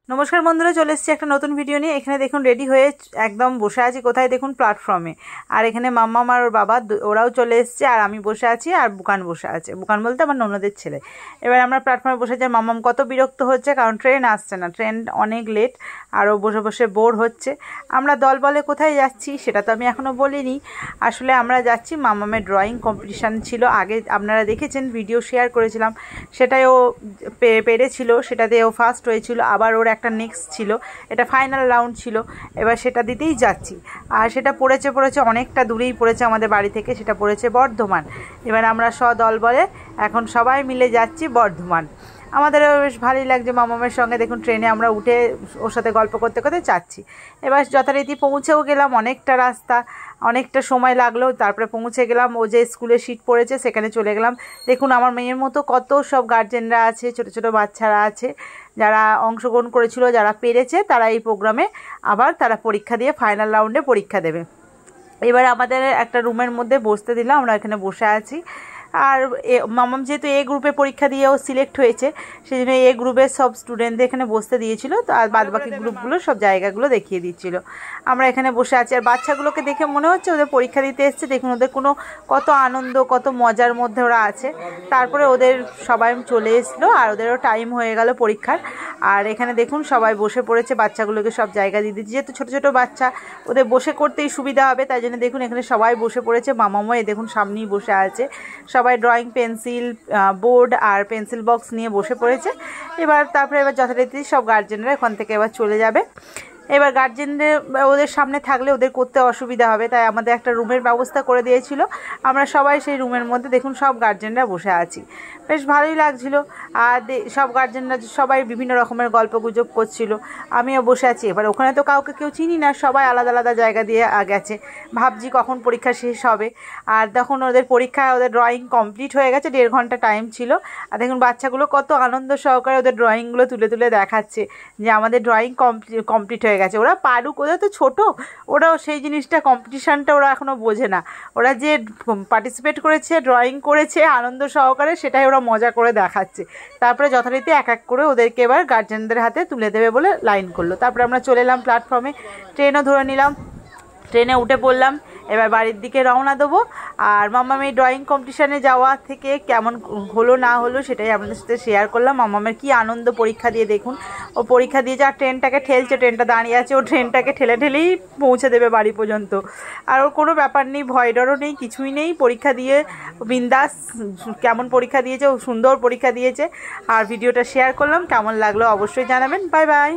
নমস্কার বন্ধুরা, চলে এসেছি একটা নতুন ভিডিও নিয়ে। এখানে দেখুন রেডি হয়ে একদম বসে আছি কোথায় দেখুন প্ল্যাটফর্মে। আর এখানে মাম্মাম আর ওর বাবা ওরাও চলে এসেছে, আর আমি বসে আছি, আর বুকান বসে আছে। বুকান বলতে আমার ননদের ছেলে। এবার আমরা প্ল্যাটফর্মে বসে যাই। মাম্মাম কত বিরক্ত হচ্ছে, কারণ ট্রেন আসছে না, ট্রেন অনেক লেট, আর ও বসে বসে বোর হচ্ছে। আমরা দল বলে কোথায় যাচ্ছি সেটা তো আমি এখনও বলিনি। আসলে আমরা যাচ্ছি মাম্মামের ড্রয়িং কম্পিটিশান ছিল, আগে আপনারা দেখেছেন, ভিডিও শেয়ার করেছিলাম। সেটাই ও পেরেছিল, সেটাতে ও ফার্স্ট হয়েছিল। আবার ওর একটা নেক্সট ছিল, এটা ফাইনাল রাউন্ড ছিল। এবার সেটা দিতেই যাচ্ছি, আর সেটা পড়েছে অনেকটা দূরেই পড়েছে আমাদের বাড়ি থেকে, সেটা পড়েছে বর্ধমান। এবার আমরা সদল বলে এখন সবাই মিলে যাচ্ছি বর্ধমান। আমাদেরও বেশ ভালোই লাগছে মামামের সঙ্গে। দেখুন ট্রেনে আমরা উঠে ওর সাথে গল্প করতে করতে যাচ্ছি। এবার যথারীতি পৌঁছেও গেলাম, অনেকটা রাস্তা, অনেকটা সময় লাগলো, তারপরে পৌঁছে গেলাম। ও যে স্কুলে সিট পড়েছে সেখানে চলে গেলাম। দেখুন আমার মেয়ের মতো কত সব গার্জেনরা আছে, ছোট ছোট বাচ্চারা আছে, যারা অংশগ্রহণ করেছিল, যারা পেরেছে, তারা এই প্রোগ্রামে আবার তারা পরীক্ষা দিয়ে ফাইনাল রাউন্ডে পরীক্ষা দেবে। এবার আমাদের একটা রুমের মধ্যে বসতে দিলাম, আমরা এখানে বসে আছি। আর মামাম যেহেতু এ গ্রুপে পরীক্ষা দিয়েও সিলেক্ট হয়েছে, সেই জন্য এ গ্রুপের সব স্টুডেন্টদের এখানে বসতে দিয়েছিল। তো আর বাদবাকি গ্রুপগুলো সব জায়গাগুলো দেখিয়ে দিচ্ছিল। আমরা এখানে বসে আছি, আর বাচ্চাগুলোকে দেখে মনে হচ্ছে ওদের পরীক্ষা দিতে এসছে। দেখুন ওদের কত আনন্দ, কত মজার মধ্যে ওরা আছে। তারপরে ওদের সবাই চলে এসলো, আর ওদেরও টাইম হয়ে গেল পরীক্ষার। আর এখানে দেখুন সবাই বসে পড়েছে, বাচ্চাগুলোকে সব জায়গা দিয়ে দিচ্ছে, যেহেতু ছোটো ছোটো বাচ্চা ওদের বসে করতেই সুবিধা হবে, তাই জন্য দেখুন এখানে সবাই বসে পড়েছে। মামামও দেখুন সামনেই বসে আছে, সবাই ড্রয়িং পেন্সিল, বোর্ড আর পেন্সিল বক্স নিয়ে বসে পড়েছে। তারপরে যথারীতি সব গার্জেনরা এখান থেকে এবার চলে যাবে। এবার গার্জেনদের ওদের সামনে থাকলে ওদের করতে অসুবিধা হবে, তাই আমাদের একটা রুমের ব্যবস্থা করে দিয়েছিল। আমরা সবাই সেই রুমের মধ্যে দেখুন সব গার্জেনরা বসে আছি, বেশ ভালোই লাগছিল। আর সব গার্জেনরা সবাই বিভিন্ন রকমের গল্পগুজব করছিল, আমিও বসে আছি। এবার ওখানে তো কাউকে কেউ চিনি না, সবাই আলাদা আলাদা জায়গা দিয়ে গেছে। ভাবছি কখন পরীক্ষা শেষ হবে। আর তখন ওদের পরীক্ষা, ওদের ড্রয়িং কমপ্লিট হয়ে গেছে, 1.5 ঘন্টা টাইম ছিল। আর দেখুন বাচ্চাগুলো কত আনন্দ সহকারে ওদের ড্রয়িংগুলো তুলে তুলে দেখাচ্ছে যে আমাদের ড্রয়িং কমপ্লিট হয়ে গেছে। ওরা পারুক, ওরা তো ছোটো, ওরাও সেই জিনিসটা, কম্পিটিশানটা ওরা এখনও বোঝে না। ওরা যে পার্টিসিপেট করেছে, ড্রয়িং করেছে আনন্দ সহকারে, সেটাই ওরা মজা করে দেখাচ্ছে। তারপরে যথারীতি এক এক করে ওদেরকে এবার গার্জেনদের হাতে তুলে দেবে বলে লাইন করলো। তারপরে আমরা চলে এলাম প্ল্যাটফর্মে, ট্রেনও ধরে নিলাম, ট্রেনে উঠে পড়লাম। এবার বাড়ির দিকে রওনা দেবো। আর মাম্মামের ড্রয়িং কম্পিটিশানে যাওয়া থেকে কেমন হলো না হলো সেটাই আপনাদের সাথে শেয়ার করলাম। মাম্মামের কি আনন্দ পরীক্ষা দিয়ে, দেখুন ও পরীক্ষা দিয়ে যা ট্রেনটাকে ঠেলছে, ট্রেনটা দাঁড়িয়ে আছে, ও ট্রেনটাকে ঠেলে ঠেলেই পৌঁছে দেবে বাড়ি পর্যন্ত। আর ওর কোনো ব্যাপার নেই, ভয় ডরও নেই, কিছুই নেই। পরীক্ষা দিয়ে বিন্দাস, কেমন পরীক্ষা দিয়েছে, ও সুন্দর পরীক্ষা দিয়েছে। আর ভিডিওটা শেয়ার করলাম, কেমন লাগলো অবশ্যই জানাবেন। Bye bye.